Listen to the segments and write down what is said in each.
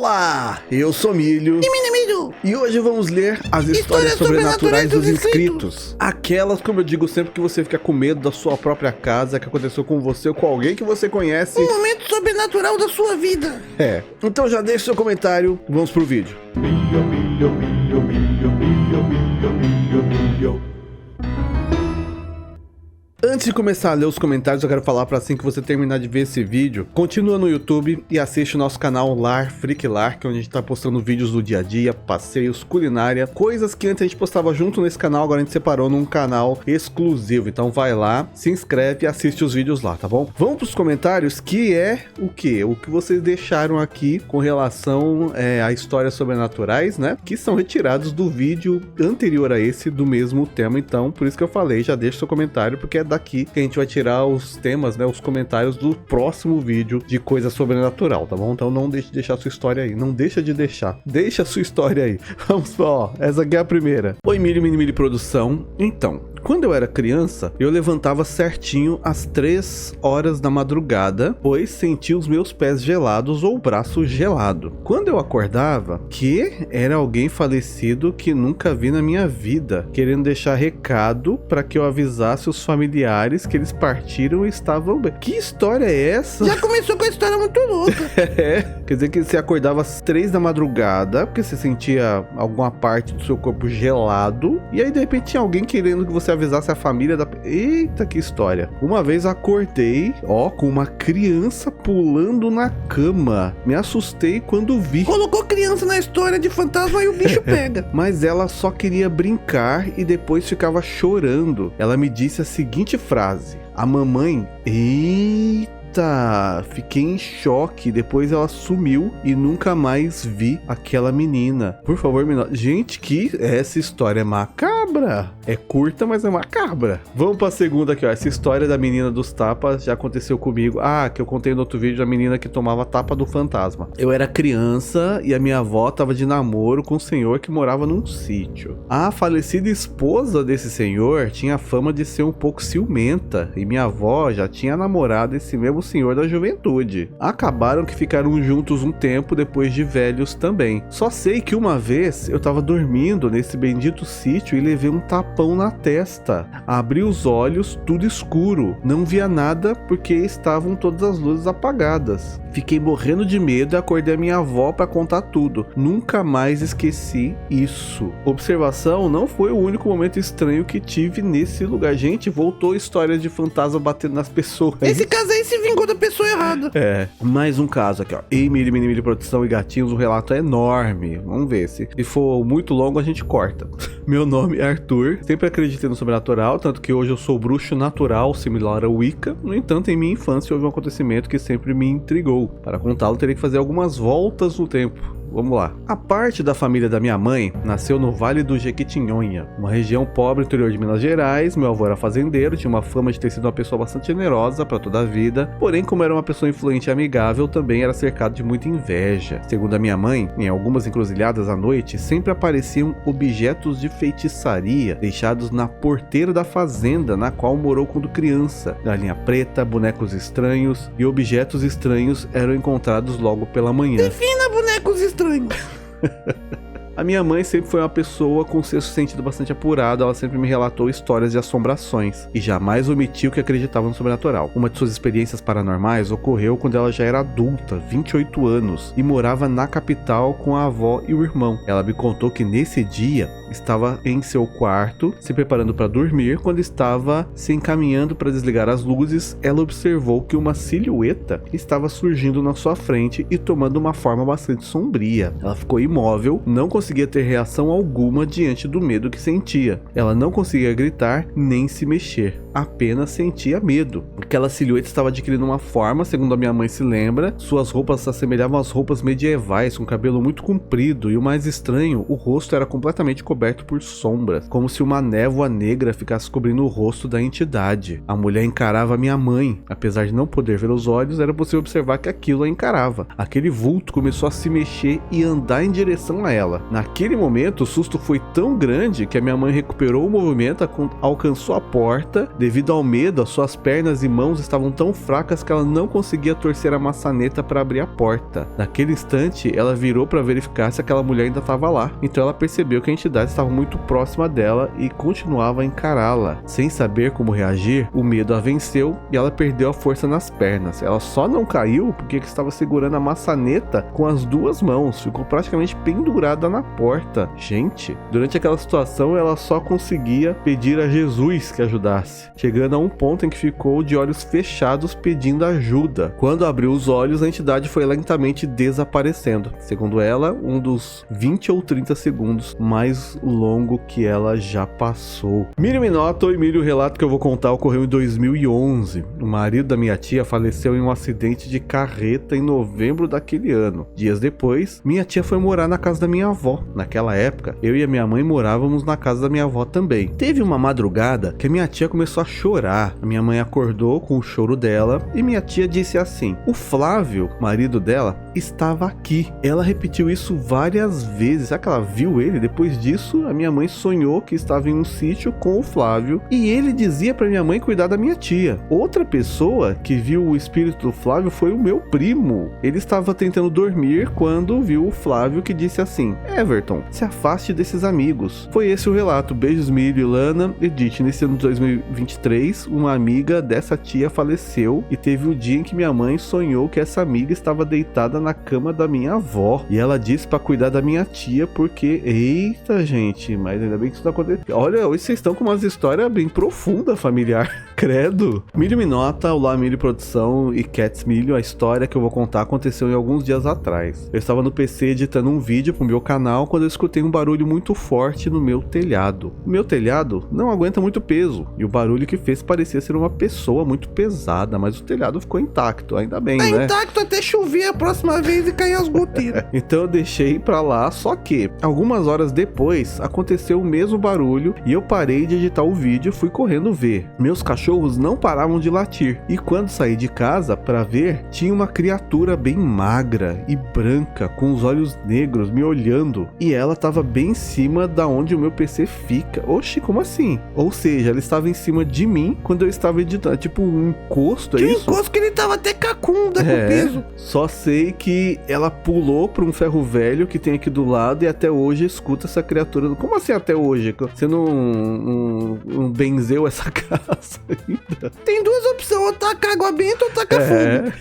Olá, eu sou Milho e hoje vamos ler as histórias sobrenaturais dos inscritos. Aquelas, como eu digo sempre, que você fica com medo da sua própria casa, que aconteceu com você ou com alguém que você conhece. Um momento sobrenatural da sua vida. Então já deixa seu comentário, vamos pro vídeo. Antes de começar a ler os comentários, eu quero falar para assim que você terminar de ver esse vídeo, continua no YouTube e assiste o nosso canal Lar Freak Lar, que é onde a gente tá postando vídeos do dia a dia, passeios, culinária, coisas que antes a gente postava junto nesse canal, agora a gente separou num canal exclusivo. Então vai lá, se inscreve e assiste os vídeos lá, tá bom? Vamos pros comentários, que é o quê? O que vocês deixaram aqui com relação a histórias sobrenaturais, né? Que são retirados do vídeo anterior a esse, do mesmo tema. Então, por isso que eu falei, já deixa seu comentário, porque é daqui que a gente vai tirar os temas, né, os comentários do próximo vídeo de coisa sobrenatural, tá bom? Então não deixe de deixar sua história aí, não deixa de deixar, deixa a sua história aí. Vamos lá, ó, essa aqui é a primeira. Oi, Mili Produção. Então, quando eu era criança, eu levantava certinho às 3 horas da madrugada, pois sentia os meus pés gelados ou o braço gelado. Quando eu acordava, que era alguém falecido que nunca vi na minha vida, querendo deixar recado para que eu avisasse os familiares que eles partiram e estavam bem. Que história é essa? Já começou com a história muito louca. Quer dizer que você acordava às 3 da madrugada, porque você sentia alguma parte do seu corpo gelado, e aí de repente tinha alguém querendo que você avisasse a família da... Eita, que história. Uma vez acordei, ó, com uma criança pulando na cama. Me assustei quando vi. Colocou criança na história de fantasma e o bicho pega. Mas ela só queria brincar e depois ficava chorando. Ela me disse a seguinte frase: a mamãe... Eita! Fiquei em choque. Depois ela sumiu e nunca mais vi aquela menina. Por favor, menina. Gente, que essa história é macabra. É curta, mas é macabra. Vamos pra segunda aqui, ó. Essa história da menina dos tapas já aconteceu comigo. Ah, que eu contei no outro vídeo, da menina que tomava tapa do fantasma. Eu era criança e a minha avó tava de namoro com um senhor que morava num sítio. A falecida esposa desse senhor tinha fama de ser um pouco ciumenta e minha avó já tinha namorado esse mesmo senhor da juventude. Acabaram que ficaram juntos um tempo depois de velhos também. Só sei que uma vez eu tava dormindo nesse bendito sítio e levei um tapão na testa. Abri os olhos, tudo escuro. Não via nada porque estavam todas as luzes apagadas. Fiquei morrendo de medo e acordei a minha avó pra contar tudo. Nunca mais esqueci isso. Observação, não foi o único momento estranho que tive nesse lugar. Gente, voltou histórias de fantasma batendo nas pessoas. Esse caso aí se vingou da pessoa errada. Mais um caso aqui, ó. Ei, Mili Produção e Gatinhos, um relato enorme. Vamos ver, se for muito longo a gente corta. Meu nome é Arthur, sempre acreditei no sobrenatural, tanto que hoje eu sou bruxo natural, similar ao Wicca. No entanto, em minha infância houve um acontecimento que sempre me intrigou. Para contá-lo, teria que fazer algumas voltas no tempo. Vamos lá. A parte da família da minha mãe nasceu no Vale do Jequitinhonha, uma região pobre interior de Minas Gerais. Meu avô era fazendeiro, tinha uma fama de ter sido uma pessoa bastante generosa para toda a vida, porém, como era uma pessoa influente e amigável, também era cercado de muita inveja. Segundo a minha mãe, em algumas encruzilhadas à noite, sempre apareciam objetos de feitiçaria deixados na porteira da fazenda na qual morou quando criança. Galinha preta, bonecos estranhos e objetos estranhos eram encontrados logo pela manhã. Defina bonecos estranhos. A minha mãe sempre foi uma pessoa com seu sentido bastante apurado. Ela sempre me relatou histórias de assombrações e jamais omitiu que acreditava no sobrenatural. Uma de suas experiências paranormais ocorreu quando ela já era adulta, 28 anos, e morava na capital com a avó e o irmão. Ela me contou que nesse dia estava em seu quarto, se preparando para dormir. Quando estava se encaminhando para desligar as luzes, ela observou que uma silhueta estava surgindo na sua frente e tomando uma forma bastante sombria. Ela ficou imóvel, não conseguia ter reação alguma diante do medo que sentia. Ela não conseguia gritar nem se mexer, apenas sentia medo. Aquela silhueta estava adquirindo uma forma, segundo a minha mãe se lembra. Suas roupas se assemelhavam às roupas medievais, com cabelo muito comprido, e o mais estranho, o rosto era completamente coberto por sombras, como se uma névoa negra ficasse cobrindo o rosto da entidade. A mulher encarava minha mãe. Apesar de não poder ver os olhos, era possível observar que aquilo a encarava. Aquele vulto começou a se mexer e andar em direção a ela. Naquele momento, o susto foi tão grande que a minha mãe recuperou o movimento, alcançou a porta. Devido ao medo, as suas pernas e mãos estavam tão fracas que ela não conseguia torcer a maçaneta para abrir a porta. Naquele instante, ela virou para verificar se aquela mulher ainda estava lá. Então ela percebeu que a entidade estava muito próxima dela e continuava a encará-la. Sem saber como reagir, o medo a venceu e ela perdeu a força nas pernas. Ela só não caiu porque estava segurando a maçaneta com as duas mãos. Ficou praticamente pendurada na porta. Gente, durante aquela situação ela só conseguia pedir a Jesus que ajudasse, chegando a um ponto em que ficou de olhos fechados pedindo ajuda. Quando abriu os olhos, a entidade foi lentamente desaparecendo. Segundo ela, um dos 20 ou 30 segundos mais longo que ela já passou. Mírio Minota, oi Mírio, o relato que eu vou contar ocorreu em 2011. O marido da minha tia faleceu em um acidente de carreta em novembro daquele ano. Dias depois, minha tia foi morar na casa da minha avó. Naquela época, eu e a minha mãe morávamos na casa da minha avó também. Teve uma madrugada que a minha tia começou a chorar. A minha mãe acordou com o choro dela e minha tia disse assim: o Flávio, marido dela, estava aqui. Ela repetiu isso várias vezes. Será que ela viu ele? Depois disso, a minha mãe sonhou que estava em um sítio com o Flávio e ele dizia para minha mãe cuidar da minha tia. Outra pessoa que viu o espírito do Flávio foi o meu primo. Ele estava tentando dormir quando viu o Flávio, que disse assim: Everton, se afaste desses amigos. Foi esse o relato. Beijos, Mírio e Lana. Edith, nesse ano de 2023, uma amiga dessa tia faleceu e teve um dia em que minha mãe sonhou que essa amiga estava deitada na cama da minha avó e ela disse para cuidar da minha tia porque... Eita, gente, mas ainda bem que isso não aconteceu. Olha, hoje vocês estão com umas histórias bem profundas, familiar. Credo. Mírio Minota, olá Mírio Produção e Cats Mírio. A história que eu vou contar aconteceu em alguns dias atrás. Eu estava no PC editando um vídeo pro meu canal quando eu escutei um barulho muito forte no meu telhado. O meu telhado não aguenta muito peso e o barulho que fez parecia ser uma pessoa muito pesada, mas o telhado ficou intacto, ainda bem, Tá né? intacto até chover a próxima vez e cair as goteiras. Então eu deixei pra lá, só que algumas horas depois aconteceu o mesmo barulho e eu parei de editar o vídeo e fui correndo ver. Meus cachorros não paravam de latir e quando saí de casa pra ver, tinha uma criatura bem magra e branca com os olhos negros me olhando e ela tava bem em cima da onde o meu PC fica. Oxi, como assim? Ou seja, ela estava em cima de mim quando eu estava editando, tipo um encosto, é Tinha um isso? encosto que ele tava até cacunda com o peso. Só sei que ela pulou pra um ferro velho que tem aqui do lado e até hoje escuta essa criatura. Como assim até hoje? Você não benzeu essa casa ainda? Tem duas opções, ou taca água benta ou taca fogo.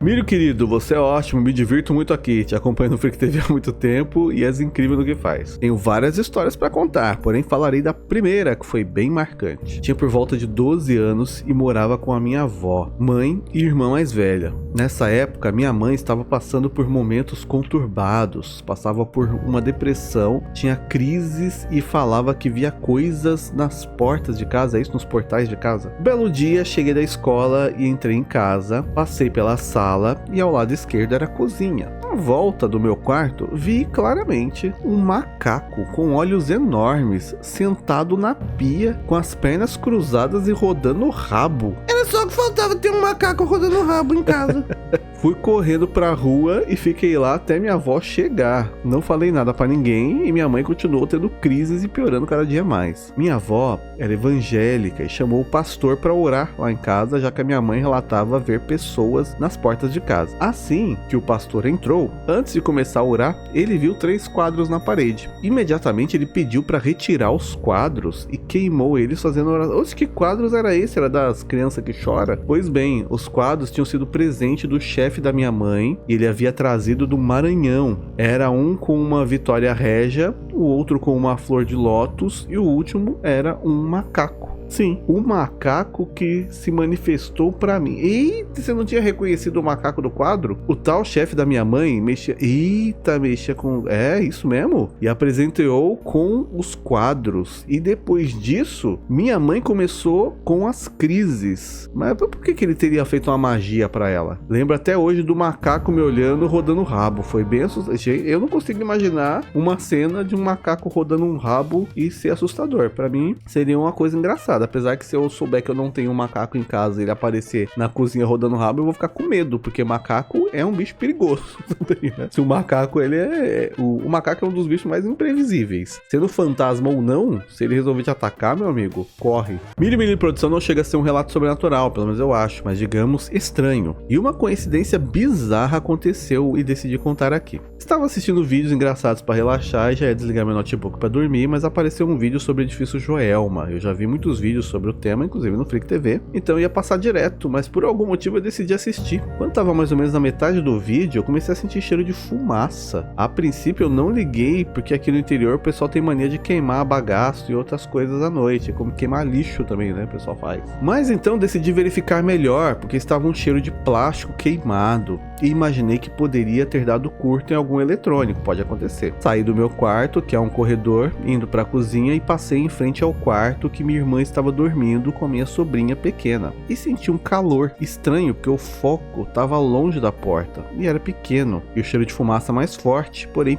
Mírio querido, você é ótimo, me divirto muito aqui, te acompanho no Freak TV há muito tempo e és incrível no que faz. Tenho várias histórias pra contar, porém falarei da primeira, que foi bem marcante. Tinha por volta de 12 anos e morava com a minha avó, mãe e irmã mais velha. Nessa época, minha mãe estava passando por momentos conturbados, passava por uma depressão, tinha crises e falava que via coisas nas portas de casa, é isso? Nos portais de casa? Um belo dia, cheguei da escola e entrei em casa, passei pela sala e ao lado esquerdo era a cozinha. À volta do meu quarto, vi claramente um macaco com olhos enormes, sentado na pia, com as pernas cruzadas e rodando o rabo. Era só que faltava ter um macaco rodando o rabo em casa. Fui correndo pra rua e fiquei lá até minha avó chegar. Não falei nada pra ninguém e minha mãe continuou tendo crises e piorando cada dia mais. Minha avó era evangélica e chamou o pastor pra orar lá em casa, já que a minha mãe relatava ver pessoas nas portas de casa. Assim que o pastor entrou, antes de começar a orar, ele viu 3 quadros na parede. Imediatamente ele pediu pra retirar os quadros e queimou eles fazendo oração. Oxe, que quadros era esse? Era das crianças que choram? Pois bem, os quadros tinham sido presente do chefe da minha mãe e ele havia trazido do Maranhão. Era um com uma Vitória Régia, o outro com uma flor de lótus e o último era um macaco. Sim, o macaco que se manifestou pra mim. Eita, você não tinha reconhecido o macaco do quadro? O tal chefe da minha mãe mexia... Eita, mexia com... É, isso mesmo? E apresentou com os quadros. E depois disso, minha mãe começou com as crises. Mas por que ele teria feito uma magia pra ela? Lembro até hoje do macaco me olhando, rodando o rabo. Foi bem assustador. Eu não consigo imaginar uma cena de um macaco rodando um rabo e ser assustador. Pra mim, seria uma coisa engraçada. assombrado. Apesar que se eu souber que eu não tenho um macaco em casa e ele aparecer na cozinha rodando rabo, eu vou ficar com medo, porque macaco é um bicho perigoso também, né? Se o macaco, ele o macaco é um dos bichos mais imprevisíveis. Sendo fantasma ou não, se ele resolver te atacar, meu amigo, corre. Milho Produção não chega a ser um relato sobrenatural, pelo menos eu acho, mas digamos estranho. E uma coincidência bizarra aconteceu e decidi contar aqui. Estava assistindo vídeos engraçados para relaxar e já ia desligar meu notebook para dormir, mas apareceu um vídeo sobre o edifício Joelma. Eu já vi muitos vídeos sobre o tema, inclusive no Freak TV, então ia passar direto, mas por algum motivo eu decidi assistir. Quando estava mais ou menos na metade do vídeo, eu comecei a sentir cheiro de fumaça. A princípio eu não liguei, porque aqui no interior o pessoal tem mania de queimar bagaço e outras coisas à noite, como queimar lixo também, né, o pessoal faz. Mas então decidi verificar melhor, porque estava um cheiro de plástico queimado, e imaginei que poderia ter dado curto em algum eletrônico, pode acontecer. Saí do meu quarto, que é um corredor, indo para a cozinha e passei em frente ao quarto que minha irmã estava dormindo com a minha sobrinha pequena. E senti um calor estranho, porque o foco estava longe da porta e era pequeno, e o cheiro de fumaça mais forte, porém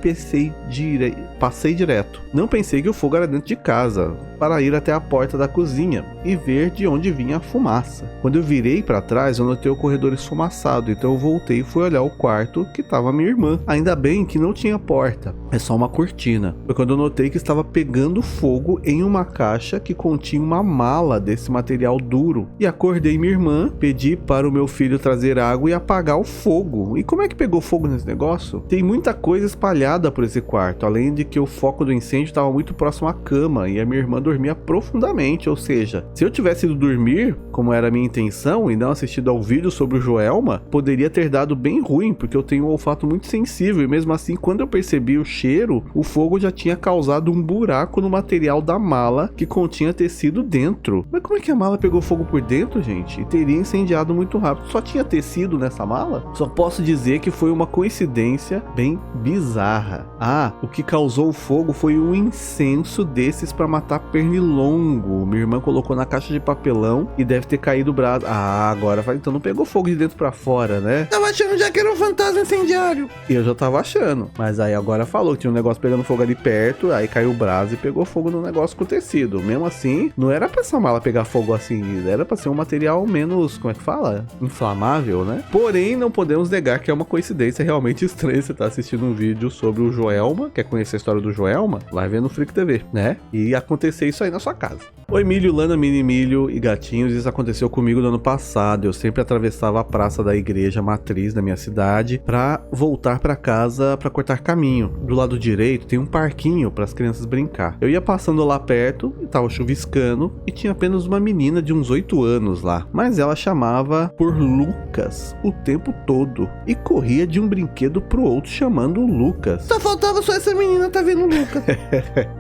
passei direto. Não pensei que o fogo era dentro de casa, para ir até a porta da cozinha e ver de onde vinha a fumaça. Quando eu virei para trás, eu notei o corredor esfumaçado, então eu voltei e fui olhar o quarto que estava minha irmã. Ainda bem que não tinha porta, é só uma cortina. Foi quando eu notei que estava pegando fogo em uma caixa que continha uma mala desse material duro. E acordei minha irmã, pedi para o meu filho trazer água e apagar o fogo. E como é que pegou fogo nesse negócio? Tem muita coisa espalhada por esse quarto, além de que o foco do incêndio estava muito próximo à cama e a minha irmã dormia profundamente, ou seja, se eu tivesse ido dormir, como era a minha intenção, e não assistido ao vídeo sobre o Joelma, poderia ter dado bem ruim, porque eu tenho um olfato muito sensível, e mesmo assim, quando eu percebi o cheiro, o fogo já tinha causado um buraco no material da mala que continha tecido dentro. Mas como é que a mala pegou fogo por dentro, gente? E teria incendiado muito rápido. Só tinha tecido nessa mala? Só posso dizer que foi uma coincidência bem bizarra. Ah, o que causou o fogo foi um incenso desses para matar pernilongo. Minha irmã colocou na caixa de papelão e deve ter caído o braço. Ah, agora vai. Então não pegou fogo de dentro pra fora, né? Tava achando já que era um fantasma incendiário. Eu já tava achando. Mas aí agora falou que tinha um negócio pegando fogo ali perto, aí caiu o braço e pegou fogo no negócio com tecido. Mesmo assim, não era pra essa mala pegar fogo assim, era pra ser um material menos, como é que fala? Inflamável, né? Porém, não podemos negar que é uma coincidência realmente estranha. Você tá assistindo um vídeo sobre o Joelma, quer conhecer a história do Joelma? Vai ver no Freak TV, né? E acontecer isso aí na sua casa. Oi, Milho, Lana, Mini Milho e gatinhos. Isso aconteceu comigo no ano passado. Eu sempre atravessava a praça da igreja matriz da minha cidade pra voltar pra casa pra cortar caminho. Do lado direito tem um parquinho para as crianças brincar. Eu ia passando lá perto e tava chuviscando e tinha apenas uma menina de uns 8 anos lá, mas ela chamava por Lucas o tempo todo e corria de um brinquedo pro outro chamando o Lucas. Só faltava só essa menina tá vendo o Lucas.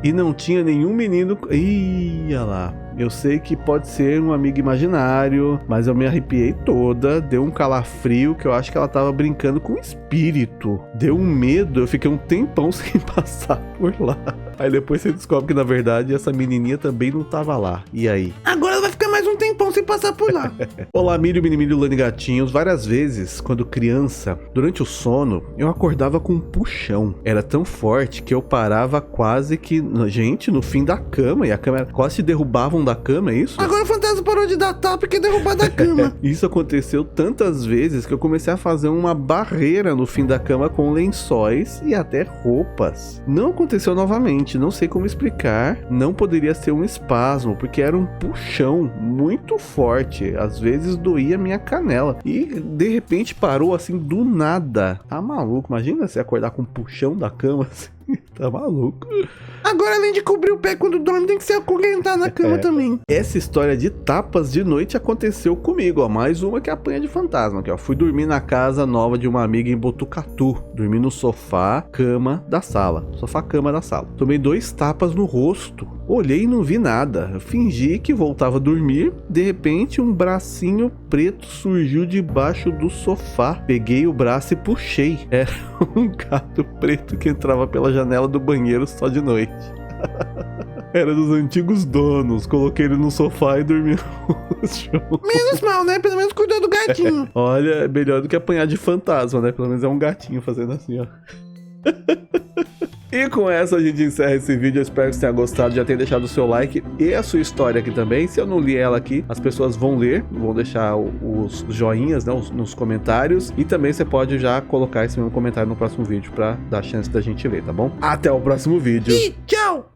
E não tinha nenhum menino. Ih, olha lá. Eu sei que pode ser um amigo imaginário, mas eu me arrepiei toda, deu um calafrio que eu acho que ela tava brincando com um espírito. Deu um medo, eu fiquei um tempão sem passar por lá. Aí depois você descobre que na verdade essa menininha também não tava lá. E aí? Agora ela vai ficar mais um tempão sem passar por lá. Olá, Milho, Mini Milho, Lani Gatinhos. Várias vezes, quando criança, durante o sono, eu acordava com um puxão. Era tão forte que eu parava quase que, gente, no fim da cama. E a cama quase se derrubavam da cama, é isso? Agora o fantasma parou de dar tapa e quer derrubar da cama. Isso aconteceu tantas vezes que eu comecei a fazer uma barreira no fim da cama com lençóis e até roupas. Não aconteceu novamente, não sei como explicar. Não poderia ser um espasmo, porque era um puxão muito forte. Às vezes doía minha canela. E de repente parou assim do nada. Tá maluco? Imagina você acordar com um puxão da cama assim. Tá maluco. Agora, além de cobrir o pé quando dorme, tem que se acorrentar na cama também. Essa história de tapas de noite aconteceu comigo, ó. Mais uma que apanha de fantasma aqui, ó. Fui dormir na casa nova de uma amiga em Botucatu. Dormi no sofá, cama da sala. Sofá, cama da sala. Tomei 2 tapas no rosto. Olhei e não vi nada. Eu fingi que voltava a dormir. De repente, um bracinho preto surgiu debaixo do sofá. Peguei o braço e puxei. Era um gato preto que entrava pela janela do banheiro só de noite. Era dos antigos donos. Coloquei ele no sofá e dormi no chão. Menos mal, né? Pelo menos cuidou do gatinho. Olha, é melhor do que apanhar de fantasma, né? Pelo menos é um gatinho fazendo assim, ó. E com essa a gente encerra esse vídeo. Eu espero que você tenha gostado, já tenha deixado o seu like e a sua história aqui também. Se eu não li ela aqui, as pessoas vão ler, vão deixar os joinhas, né, nos comentários. E também você pode já colocar esse mesmo comentário no próximo vídeo para dar chance da gente ler, tá bom? Até o próximo vídeo. E tchau!